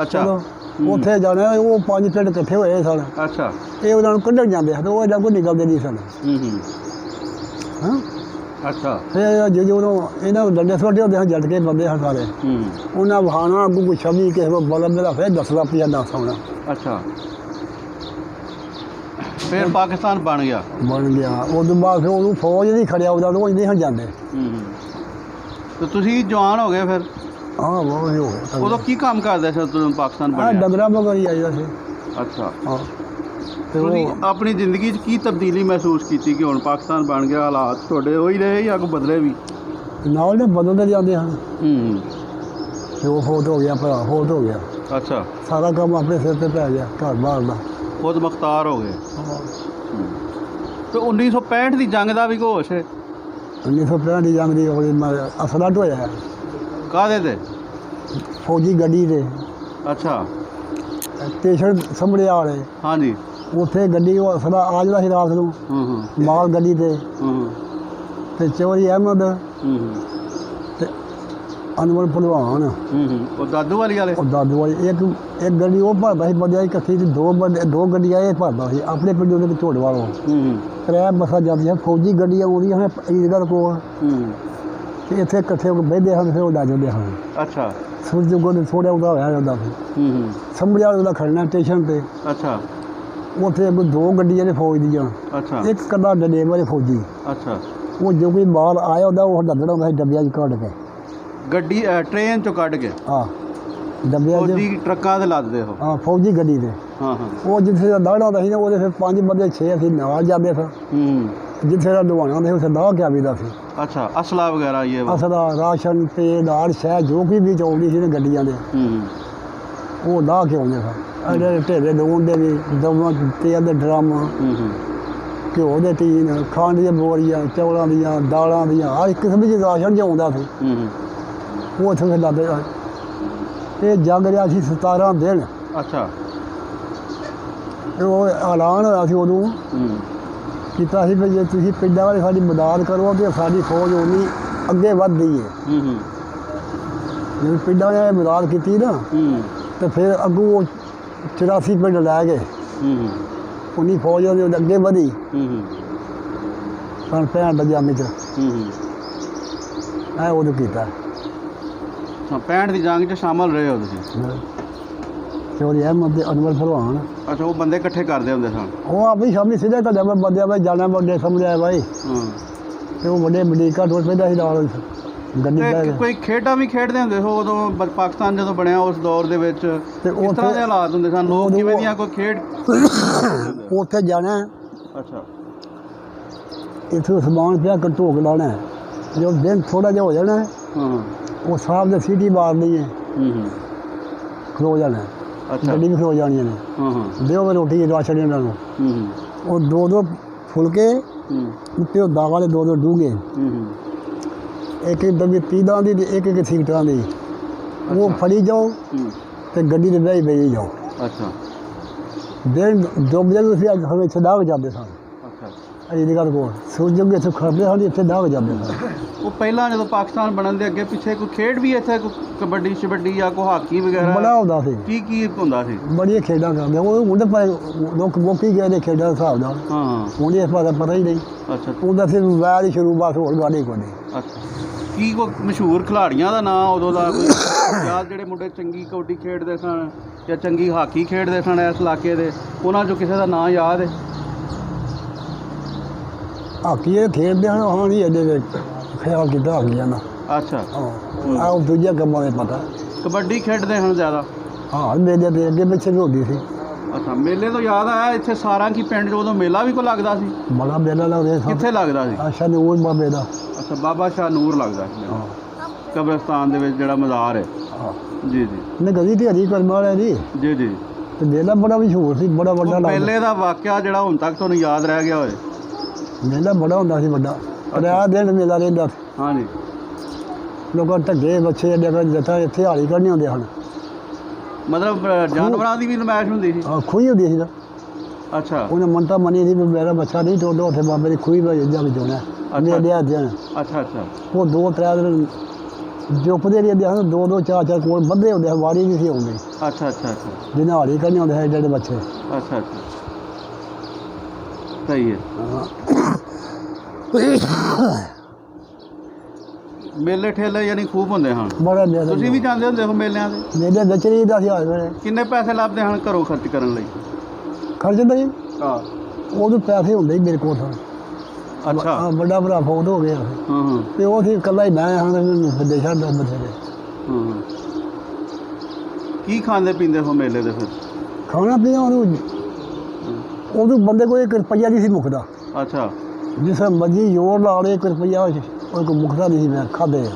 ਅੱਛਾ। ਚਲੋ ਉੱਥੇ ਜਾਣਾ। ਉਹ 5 ਪਿੰਡ ਇਕੱਠੇ ਹੋਏ ਸਨ। ਅੱਛਾ। ਇਹ ਉਹਨਾਂ ਨੂੰ ਕੱਢਣ ਜਾਂਦੇ ਹਨ, ਉਹ ਜਾਗੋ ਨਿਕਲਦੇ ਨਹੀਂ ਸਨ। ਹਾਂ ਅੱਛਾ। ਫਿਰ ਜਦੋਂ ਇਹਨਾਂ ਨੂੰ ਡੰਡੇ ਸੁੱਟੇ ਹੁੰਦੇ ਹਨ, ਜੱਟ ਕੇ ਬੰਦੇ ਹਨ ਸਾਰੇ। ਉਹਨਾਂ ਵਹਾਣਾ ਅੱਗੋਂ ਕੋਈ ਛਵੀ ਕਿਸੇ ਕੋਲ ਬਲਦ ਮੇਰਾ ਫਿਰ ਦੱਸਦਾ ਪਿਆ ਦੱਸ ਆਉਣਾ। ਅੱਛਾ। ਫਿਰ ਪਾਕਿਸਤਾਨ ਬਣ ਗਿਆ। ਬਣ ਗਿਆ। ਉਦੋਂ ਬਾਅਦ ਫਿਰ ਉਹਨੂੰ ਫੌਜ ਨਹੀਂ ਖੜਿਆ, ਉਹਦਾ ਰੋਜ਼ ਨਹੀਂ ਹਨ ਜਾਂਦੇ। ਤੇ ਤੁਸੀਂ ਜਵਾਨ ਹੋ ਗਏ ਫਿਰ? ਹਾਂ ਬਹੁਤ ਹੋ ਗਿਆ। ਉਦੋਂ ਕੀ ਕੰਮ ਕਰਦੇ ਸੀ ਜਦੋਂ ਪਾਕਿਸਤਾਨ ਬਣਿਆ? ਡੰਗਰਾਂ ਮਗਰ ਹੀ ਆਈਦਾ ਸੀ। ਅੱਛਾ। ਹਾਂ ਤੇ ਤੁਸੀਂ ਉਹ ਆਪਣੀ ਜ਼ਿੰਦਗੀ 'ਚ ਕੀ ਤਬਦੀਲੀ ਮਹਿਸੂਸ ਕੀਤੀ ਕਿ ਹੁਣ ਪਾਕਿਸਤਾਨ ਬਣ ਗਿਆ, ਹਾਲਾਤ ਤੁਹਾਡੇ ਉਹੀ ਰਹੇ ਜਾਂ ਕੋਈ ਬਦਲੇ ਵੀ? ਨਾਲ ਦੇ ਬਦਲਦੇ ਜਾਂਦੇ ਹਨ। ਤੇ ਉਹ ਫੌਤ ਹੋ ਗਿਆ, ਭਰਾ ਫੌਤ ਹੋ ਗਿਆ। ਅੱਛਾ। ਸਾਰਾ ਕੰਮ ਆਪਣੇ ਸਿਰ ਤੇ ਪੈ ਗਿਆ, ਘਰ ਬਾਹਰ ਦਾ। ਖੁਦ ਮੁਖਤਾਰ ਹੋ ਗਏ। ਤੇ 1965 ਦੀ ਜੰਗ ਦਾ ਵੀ ਹੋਸ਼ ਹੈ? 1965 ਦੀ ਜੰਗ ਦੀ ਅਸਲਾਟ ਹੋਇਆ ਕਾਹਦੇ ਤੇ? ਫੌਜੀ ਗੱਡੀ ਤੇ। ਅੱਛਾ। ਸਟੇਸ਼ਨ ਸੰਭੜਿਆ ਵਾਲੇ ਹਾਂਜੀ। ਉੱਥੇ ਗੱਡੀ ਉਹ ਅਸਲਾ ਆ ਜਾਂਦਾ ਸੀ ਰਾਤ ਨੂੰ ਮਾਲ ਗੱਡੀ ਤੇ। ਤੇ ਚੌਧਰੀ ਅਹਿਮਦ ਤੇ ਅਨਵਰ ਭਲਵਾਨ ਉਹ ਦਾਦੂ ਵਾਲੀ ਵਾਲੇ? ਉਹ ਦਾਦੂ ਵਾਲੀ ਇੱਕ ਗੱਡੀ ਉਹ ਭਰਦਾ ਸੀ ਬੰਦਿਆਂ ਦੀ ਇਕੱਠੀ ਤੇ ਦੋ ਗੱਡੀਆਂ ਇਹ ਭਰਦਾ ਸੀ ਆਪਣੇ ਪਿੰਡ ਦੇ ਝੋੜ ਵਾਲੋਂ। 3 ਬੱਸਾਂ ਜਾਂਦੀਆਂ ਫੌਜੀ ਗੱਡੀਆਂ ਆਉਂਦੀਆਂ ਹਨ ਈਦਗਾਹ ਕੋਲ ਤੇ ਇੱਥੇ ਇਕੱਠੇ ਹੋ ਕੇ ਬਹਿੰਦੇ ਹਨ, ਫਿਰ ਉਹ ਲਾ ਜਾਂਦੇ ਹਨ। ਅੱਛਾ। ਸੂਰਜ ਕੋਲ ਥੋੜ੍ਹਾ ਉਹਦਾ ਹੋਇਆ ਜਾਂਦਾ ਫਿਰ ਸੰਭੜਿਆ ਉਹਦਾ ਖੜਨਾ ਸਟੇਸ਼ਨ ਤੇ। ਅੱਛਾ। ਉੱਥੇ ਅੱਗੋਂ 2 ਗੱਡੀਆਂ ਨੇ ਫੌਜ ਦੀਆਂ। ਅੱਛਾ। ਇੱਕ ਕੱਲਾ ਡੰਡੇ ਵਾਲੇ ਫੌਜੀ। ਅੱਛਾ। ਉਹ ਜੋ ਕੋਈ ਮਾਲ ਆਇਆ ਹੁੰਦਾ ਉਹ ਡੱਬੜਾ ਹੁੰਦਾ ਸੀ ਡੱਬਿਆਂ 'ਚ ਕੱਢ ਕੇ। ਗੱਡੀ ਟ੍ਰੇਨ 'ਚੋਂ ਕੱਢ ਕੇ? ਹਾਂ ਡੱਬਿਆਂ 'ਚ। ਫੌਜੀ ਟਰੱਕਾਂ 'ਤੇ ਲੱਦਦੇ ਹੋ? ਹਾਂ ਫੌਜੀ ਗੱਡੀ 'ਤੇ। ਹਾਂ ਹਾਂ। ਉਹ ਜਿੱਥੇ ਦਾ ਦਾੜਾ ਹੁੰਦਾ ਸੀ ਨਾ ਉਹਦੇ ਫਿਰ 5 ਬੰਦੇ 6 ਅਸੀਂ ਨਾਲ ਜਾਂਦੇ ਸਨ। ਜਿੱਥੇ ਦਾ ਲਵਾਉਣਾ ਹੁੰਦਾ ਸੀ ਉੱਥੇ ਦਾਹ ਕੇ ਆਵੀਦਾ ਸੀ। ਅੱਛਾ। ਅਸਲਾ ਵਗੈਰਾ ਇਹ ਵਾ? ਅਸਲਾ ਰਾਸ਼ਨ ਤੇਲ ਨਾੜ ਸ਼ਹਿ ਜੋ ਵੀ ਆਉਂਦੀ ਸੀ ਨਾ ਗੱਡੀਆਂ ਦੇ ਉਹ ਦਾਹ ਕੇ ਆਉਂਦੇ ਸਨ। ਐਡੇ ਢੇਰੇ ਲੂਣ ਦੇ ਵੀ ਦਵਾਂ ਤੇਲ ਦੇ ਡਰਮ ਘਿਓ ਦੇ ਟੀਨ ਖੰਡ ਦੀਆਂ ਬੋਰੀਆਂ ਚੌਲਾਂ ਦੀਆਂ ਦਾਲਾਂ ਦੀਆਂ ਹਰ ਇੱਕ ਕਿਸਮ ਦੀ ਰਾਸ਼ਨ 'ਚ ਆਉਂਦਾ ਸੀ। ਉਹ ਉੱਥੇ ਫਿਰ ਲੱਦੇ ਇਹ ਜੰਗ ਰਿਹਾ ਸੀ 17 ਦਿਨ। ਅੱਛਾ। ਉਹ ਐਲਾਨ ਹੋਇਆ ਸੀ ਉਦੋਂ ਕੀਤਾ ਸੀ ਵੀ ਜੇ ਤੁਸੀਂ ਪਿੰਡਾਂ ਵਾਲੇ ਸਾਡੀ ਮਦਦ ਕਰੋ ਤਾਂ ਸਾਡੀ ਫੌਜ ਉਨੀ ਅੱਗੇ ਵੱਧਦੀ ਹੈ। ਜਦੋਂ ਪਿੰਡਾਂ ਨੇ ਮਦਦ ਕੀਤੀ ਨਾ ਤੇ ਫਿਰ ਅੱਗੋਂ 84 ਪਿੰਡ ਲੈ ਗਏ। ਉਨੀ ਫੌਜ ਉਹਦੇ ਅੱਗੇ ਵਧੀ ਸਨ 65 ਦੀ ਜੰਗ 'ਚ। ਇਹ ਉਦੋਂ ਕੀਤਾ। 65 ਦੀ ਜੰਗ 'ਚ ਸ਼ਾਮਲ ਰਹੇ ਹੋ ਤੁਸੀਂ? ਚੌਧਰੀ ਅਹਿਮਦ ਤੇ ਅਨਵਰ ਭਲਵਾਨ। ਅੱਛਾ। ਉਹ ਬੰਦੇ ਇਕੱਠੇ ਕਰਦੇ ਹੁੰਦੇ ਸਨ? ਉਹ ਆਪਣੀ ਸ਼ਾਮੀ ਸਿੱਧੇ ਘੱਲਿਆ ਮੈਂ ਬੰਦਿਆਂ ਬਾਈ ਜਾਣਾ ਵੱਡੇ ਸਮਝਿਆ ਬਾਈ। ਤੇ ਉਹ ਵੱਡੇ ਅਮਰੀਕਾ ਟੋਲ ਪੈਂਦਾ ਸੀ ਨਾਲ ਗੱਡੀ ਲੈ ਕੇ। ਕੋਈ ਖੇਡਾਂ ਵੀ ਖੇਡਦੇ ਹੁੰਦੇ ਹੋ ਉਦੋਂ ਪਾਕਿਸਤਾਨ ਜਦੋਂ ਬਣਿਆ ਉਸ ਦੌਰ ਦੇ ਵਿੱਚ? ਤੇ ਉਸ ਤਰ੍ਹਾਂ ਦੇ ਹਾਲਾਤ ਹੁੰਦੇ ਸਨ? ਲੋਕ ਕਿਵੇਂ ਦੀਆਂ ਕੋਈ ਖੇਡ? ਉੱਥੇ ਜਾਣਾ। ਅੱਛਾ। ਇੱਥੋਂ ਸਮਾਨ ਪਿਆ ਢੋਕ ਲਾਉਣਾ। ਜਦੋਂ ਦਿਨ ਥੋੜ੍ਹਾ ਜਿਹਾ ਹੋ ਜਾਣਾ ਉਹ ਸਾਹਿਬ ਦੇ ਸੀਟੀ ਮਾਰਨੀ ਹੈ ਖਲੋ ਜਾਣਾ। ਅੱਛਾ। ਗੱਡੀ ਵੀ ਖਲੋ ਜਾਣੀਆਂ ਨੇ। ਦਿਓ ਮੈਂ ਰੋਟੀ ਰਾਸ਼ਨ ਇਹਨਾਂ ਨੂੰ। ਉਹ 2 ਫੁਲਕੇ ਉੱਤੇ ਉਹ ਦਾਲਾਂ ਦੇ 2 ਡੂੰਘੇ ਇੱਕ ਡੱਬੀ ਪੀਦਾਂ ਦੀ ਇੱਕ ਸੀਟਾਂ ਦੀ। ਉਹ ਫੜੀ ਜਾਓ ਤੇ ਗੱਡੀ ਦੇ ਬਹਿ ਬਈ ਜਾਓ। ਅੱਛਾ। ਦਿਨ ਡੁੱਬ ਜਾਂਦੇ ਸੀ ਅੱਜ ਹਮੇ ਛਡਾ ਜਾਂਦੇ ਸਨ। ਅੱਛਾ। ਇਹਦੀ ਗੱਲ ਕੋਲ ਸੂਰਜ ਅੱਗੇ ਇੱਥੇ ਖੜਦੇ ਹਨ ਇੱਥੇ ਡਾਹ ਜਾਂਦੇ ਸਨ। ਉਹ ਪਹਿਲਾਂ ਜਦੋਂ ਪਾਕਿਸਤਾਨ ਬਣਨ ਦੇ ਅੱਗੇ ਪਿੱਛੇ ਕੋਈ ਖੇਡ ਵੀ ਇੱਥੇ ਕੋਈ ਕਬੱਡੀ ਸ਼ਬੱਡੀ ਜਾਂ ਕੋਈ ਹਾਕੀ ਵਗੈਰਾ ਬੜਾ ਹੁੰਦਾ ਸੀ? ਕੀ ਹੁੰਦਾ ਸੀ? ਬੜੀਆਂ ਖੇਡਾਂ ਕਰਦੇ ਉਹ ਹੁੰਦੇ ਪਰ ਲੋਕ ਮੁੱਕੀ ਗਏ ਨੇ ਖੇਡਾਂ ਦੇ ਹਿਸਾਬ ਨਾਲ। ਹੁਣ ਇਸ ਬਾਰੇ ਪਤਾ ਹੀ ਨਹੀਂ। ਅੱਛਾ। ਉਹਦਾ ਫਿਰ ਵੈਰ ਹੀ ਸ਼ੁਰੂ ਬਸ ਹੋਰ ਗਾਣੇ ਕੋਈ ਨਹੀਂ। ਅੱਛਾ। ਕੀ ਕੋਈ ਮਸ਼ਹੂਰ ਖਿਡਾਰੀਆਂ ਦਾ ਨਾਂ ਉਦੋਂ ਦਾ ਕੋਈ ਯਾਦ ਜਿਹੜੇ ਮੁੰਡੇ ਚੰਗੀ ਕਬੱਡੀ ਖੇਡਦੇ ਸਨ ਜਾਂ ਚੰਗੀ ਹਾਕੀ ਖੇਡਦੇ ਸਨ ਇਸ ਇਲਾਕੇ ਦੇ, ਉਹਨਾਂ 'ਚੋਂ ਕਿਸੇ ਦਾ ਨਾਂ ਯਾਦ ਹੈ? ਹਾਕੀ ਇਹ ਖੇਡਦੇ ਹਨ ਹਾਂ ਨਹੀਂ ਇਹਦੇ ਵਿੱਚ ਖਿਆਲ ਕੀਤਾ ਹਾਕੀਆਂ ਦਾ। ਅੱਛਾ। ਆਹ ਦੂਜੇ ਕੰਮਾਂ ਦੇ ਪਤਾ। ਕਬੱਡੀ ਖੇਡਦੇ ਹਨ ਜ਼ਿਆਦਾ? ਹਾਂ ਮੇਲੇ ਦੇ ਅੱਗੇ ਪਿੱਛੇ ਵੀ ਹੁੰਦੀ ਸੀ। ਅੱਛਾ। ਮੇਲੇ ਤੋਂ ਯਾਦ ਆਇਆ ਇੱਥੇ ਸਾਰਾਂ ਕੀ ਪਿੰਡ 'ਚ ਉਦੋਂ ਮੇਲਾ ਵੀ ਕੋਈ ਲੱਗਦਾ ਸੀ? ਬੜਾ ਮੇਲਾ ਲੱਗਦਾ ਸੀ। ਕਿੱਥੇ ਲੱਗਦਾ ਸੀ? ਅੱਛਾ ਨੂਰ ਬਾਬੇ ਦਾ। ਅੱਛਾ। ਬਾਬਾ ਸ਼ਾਹ ਨੂਰ ਲੱਗਦਾ ਸੀ ਕਬਰਸਤਾਨ ਦੇ ਵਿੱਚ ਜਿਹੜਾ ਮਜ਼ਾਰ ਹੈ? ਹਾਂ ਜੀ ਜੀ। ਨੇ ਗਦੀ ਤੇ ਹਰੀ ਕਰਮਾ ਵਾਲੇ ਦੀ। ਜੀ ਜੀ। ਤੇ ਮੇਲਾ ਬੜਾ ਮਸ਼ਹੂਰ ਸੀ, ਬੜਾ ਵੱਡਾ ਲੱਗਦਾ। ਮੇਲੇ ਦਾ ਵਾਕਿਆ ਜਿਹੜਾ ਹੁਣ ਤੱਕ ਤੁਹਾਨੂੰ ਯਾਦ ਰਹਿ ਗਿਆ ਹੋਏ? ਮੇਲਾ ਬੜਾ ਹੁੰਦਾ ਸੀ ਵੱਡਾ, ਰਾਤ ਦਿਨ ਮੇਲਾ ਰਹਿੰਦਾ ਸੀ। ਹਾਂਜੀ। ਲੋਕਾਂ ਢੱਗੇ ਬੱਚੇ ਜਗ੍ਹਾ ਜੱਥਾ ਇੱਥੇ ਹਾਲੀ ਕਰਨੇ ਹੁੰਦੇ ਹਨ। ਮਤਲਬ ਜਾਨਵਰਾਂ ਦੀ ਵੀ ਨਮਾਇਸ਼ ਹੁੰਦੀ ਸੀ? ਖੂਹੀ ਹੁੰਦੀ ਸੀ ਨਾ। ਅੱਛਾ। ਉਹਨੇ ਮੰਨਤਾ ਮੰਨੀ ਸੀ ਵੀ ਮੇਰਾ ਬੱਚਾ ਨਹੀਂ ਟੋਲਦਾ, ਉੱਥੇ ਬਾਬੇ ਦੀ ਖੂਹੀ ਵਿੱਚ ਜਾ ਕੇ ਜਾਣਾ ਮੇਲੇ ਆ ਦਿਨ। ਅੱਛਾ ਅੱਛਾ। ਉਹ 2-3 ਦਿਨ ਜੁਪਦੇ ਰਹਿੰਦੇ ਹਨ, 2-2 4-4 ਕੋਲ ਬੰਦੇ ਹੁੰਦੇ, ਵਾਰੀ ਨਹੀਂ ਸੀ ਆਉਂਦੀ। ਅੱਛਾ ਅੱਛਾ ਅੱਛਾ। ਜਿਹਨਾਂ ਹਾਲੀ ਕਰਨੇ ਹੁੰਦੇ ਹੈ ਜਿਹੜੇ ਬੱਚੇ। ਅੱਛਾ ਅੱਛਾ, ਸਹੀ ਹੈ। ਮੇਲੇ ਠੇਲੇ ਯਾਨੀ ਖੂਬ ਹੁੰਦੇ ਹਨ? ਬੜਾ ਮੇਲਾ। ਤੁਸੀਂ ਵੀ ਜਾਂਦੇ ਹੁੰਦੇ ਹੋ ਮੇਲਿਆਂ ਦੇ? ਮੇਲੇ ਵਿੱਚ ਨਹੀਂ ਦਾ ਸੀ ਹਾਲ ਵੇਲੇ। ਕਿੰਨੇ ਪੈਸੇ ਲੱਭਦੇ ਹਨ ਘਰੋਂ ਖਰਚ ਕਰਨ ਲਈ? ਖਰਚਦਾ ਜੀ ਹਾਂ। ਉਦੋਂ ਪੈਸੇ ਹੁੰਦੇ ਹੀ ਮੇਰੇ ਕੋਲ ਸਨ। ਅੱਛਾ। ਵੱਡਾ ਭਰਾ ਫੌਤ ਹੋ ਗਿਆ ਹਾਂ ਤੇ ਉਹ ਸੀ ਇਕੱਲਾ ਹੀ ਮੈਂ ਹਾਂ ਵਿਦੇਸ਼ਾਂ ਦਾ ਬਥੇਰੇ। ਹਾਂ। ਕੀ ਖਾਂਦੇ ਪੀਂਦੇ ਹੋ ਮੇਲੇ ਦੇ ਫਿਰ? ਖਾਣਾ ਪੀਣਾ ਉਹਨੂੰ ਉਦੋਂ ਬੰਦੇ ਕੋਲ 1 ਰੁਪਈਆ ਨਹੀਂ ਸੀ ਮੁੱਕਦਾ। ਅੱਛਾ। ਜਿਸ ਮਰਜ਼ੀ ਜ਼ੋਰ ਲਾ ਲਏ 1 ਰੁਪਈਆ ਉਹ ਕੋਈ ਮੁੱਕਦਾ ਨਹੀਂ ਸੀ। ਮੈਂ ਖਾਧੇ ਆ।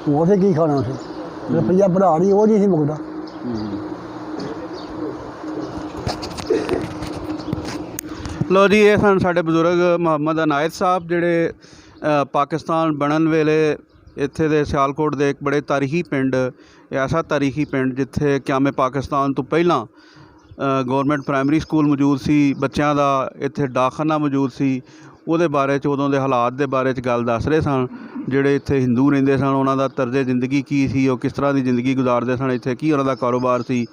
ਉਹਦੇ ਕੀ ਖਾਣਾ ਸੀ, ਰੁਪਈਆ ਭਰਾ ਨਹੀਂ, ਉਹ ਨਹੀਂ ਸੀ ਮੁੱਕਦਾ। ਲੋ ਜੀ, ਇਹ ਸਨ ਸਾਡੇ ਬਜ਼ੁਰਗ ਮੁਹੰਮਦ ਅਨਾਇਤ ਸਾਹਿਬ, ਜਿਹੜੇ ਪਾਕਿਸਤਾਨ ਬਣਨ ਵੇਲੇ ਇੱਥੇ ਦੇ ਸਿਆਲਕੋਟ ਦੇ ਇੱਕ ਬੜੇ ਤਾਰੀਖੀ ਪਿੰਡ, ਐਸਾ ਤਾਰੀਖੀ ਪਿੰਡ ਜਿੱਥੇ ਕਿਆਮੇ ਪਾਕਿਸਤਾਨ ਤੋਂ ਪਹਿਲਾਂ ਗੌਰਮੈਂਟ ਪ੍ਰਾਇਮਰੀ ਸਕੂਲ ਮੌਜੂਦ ਸੀ, ਬੱਚਿਆਂ ਦਾ ਇੱਥੇ ਡਾਕਖਾਨਾ ਮੌਜੂਦ ਸੀ। ਉਹਦੇ ਬਾਰੇ 'ਚ, ਉਦੋਂ ਦੇ ਹਾਲਾਤ ਦੇ ਬਾਰੇ 'ਚ ਗੱਲ ਦੱਸ ਰਹੇ ਸਨ। ਜਿਹੜੇ ਇੱਥੇ ਹਿੰਦੂ ਰਹਿੰਦੇ ਸਨ, ਉਹਨਾਂ ਦਾ ਤਰਜ਼ੇ ਜ਼ਿੰਦਗੀ ਕੀ ਸੀ, ਉਹ ਕਿਸ ਤਰ੍ਹਾਂ ਦੀ ਜ਼ਿੰਦਗੀ ਗੁਜ਼ਾਰਦੇ ਸਨ, ਇੱਥੇ ਕੀ ਉਹਨਾਂ ਦਾ ਕਾਰੋਬਾਰ ਸੀ,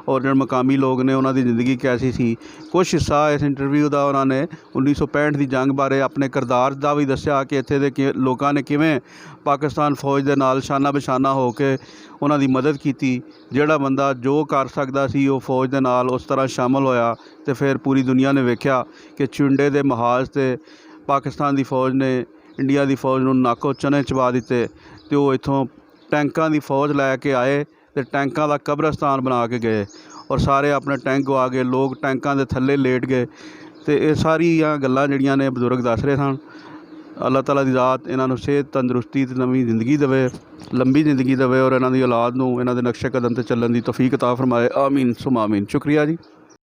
ਔਰ ਜਿਹੜੇ ਮਕਾਮੀ ਲੋਕ ਨੇ ਉਹਨਾਂ ਦੀ ਜ਼ਿੰਦਗੀ ਕੈਸੀ ਸੀ। ਕੁਛ ਹਿੱਸਾ ਇਸ ਇੰਟਰਵਿਊ ਦਾ ਉਹਨਾਂ ਨੇ 1965 ਦੀ ਜੰਗ ਬਾਰੇ ਆਪਣੇ ਕਿਰਦਾਰ ਦਾ ਵੀ ਦੱਸਿਆ ਕਿ ਇੱਥੇ ਦੇ ਲੋਕਾਂ ਨੇ ਕਿਵੇਂ ਪਾਕਿਸਤਾਨ ਫੌਜ ਦੇ ਨਾਲ ਸ਼ਾਨਾ ਬਸ਼ਾਨਾ ਹੋ ਕੇ ਉਹਨਾਂ ਦੀ ਮਦਦ ਕੀਤੀ। ਜਿਹੜਾ ਬੰਦਾ ਜੋ ਕਰ ਸਕਦਾ ਸੀ ਉਹ ਫੌਜ ਦੇ ਨਾਲ ਉਸ ਤਰ੍ਹਾਂ ਸ਼ਾਮਲ ਹੋਇਆ, ਅਤੇ ਫਿਰ ਪੂਰੀ ਦੁਨੀਆ ਨੇ ਵੇਖਿਆ ਕਿ ਚੁੰਡੇ ਦੇ ਮਹਾਜ਼ 'ਤੇ ਪਾਕਿਸਤਾਨ ਦੀ ਫੌਜ ਨੇ ਇੰਡੀਆ ਦੀ ਫੌਜ ਨੂੰ ਨਾਕੋ ਚਨੇ ਚਬਾ ਦਿੱਤੇ, ਅਤੇ ਉਹ ਇੱਥੋਂ ਟੈਂਕਾਂ ਦੀ ਫੌਜ ਲੈ ਕੇ ਆਏ ਅਤੇ ਟੈਂਕਾਂ ਦਾ ਕਬਰਸਤਾਨ ਬਣਾ ਕੇ ਗਏ, ਔਰ ਸਾਰੇ ਆਪਣੇ ਟੈਂਕ ਗਵਾ ਗਏ, ਲੋਕ ਟੈਂਕਾਂ ਦੇ ਥੱਲੇ ਲੇਟ ਗਏ। ਅਤੇ ਇਹ ਸਾਰੀਆਂ ਗੱਲਾਂ ਜਿਹੜੀਆਂ ਨੇ ਬਜ਼ੁਰਗ ਦੱਸ ਰਹੇ ਸਨ। ਅੱਲਾਹ ਤਾਲਾ ਦੀ ਜ਼ਾਤ ਇਹਨਾਂ ਨੂੰ ਸਿਹਤ, ਤੰਦਰੁਸਤੀ ਅਤੇ ਨਵੀਂ ਜ਼ਿੰਦਗੀ ਦੇਵੇ, ਲੰਬੀ ਜ਼ਿੰਦਗੀ ਦੇਵੇ, ਔਰ ਇਹਨਾਂ ਦੀ ਔਲਾਦ ਨੂੰ ਇਹਨਾਂ ਦੇ ਨਕਸ਼ੇ ਕਦਮ 'ਤੇ ਚੱਲਣ ਦੀ ਤੌਫੀਕ ਅਤਾ ਫਰਮਾਏ। ਆਮੀਨ ਸੁਮ ਆਮੀਨ। ਸ਼ੁਕਰੀਆ ਜੀ।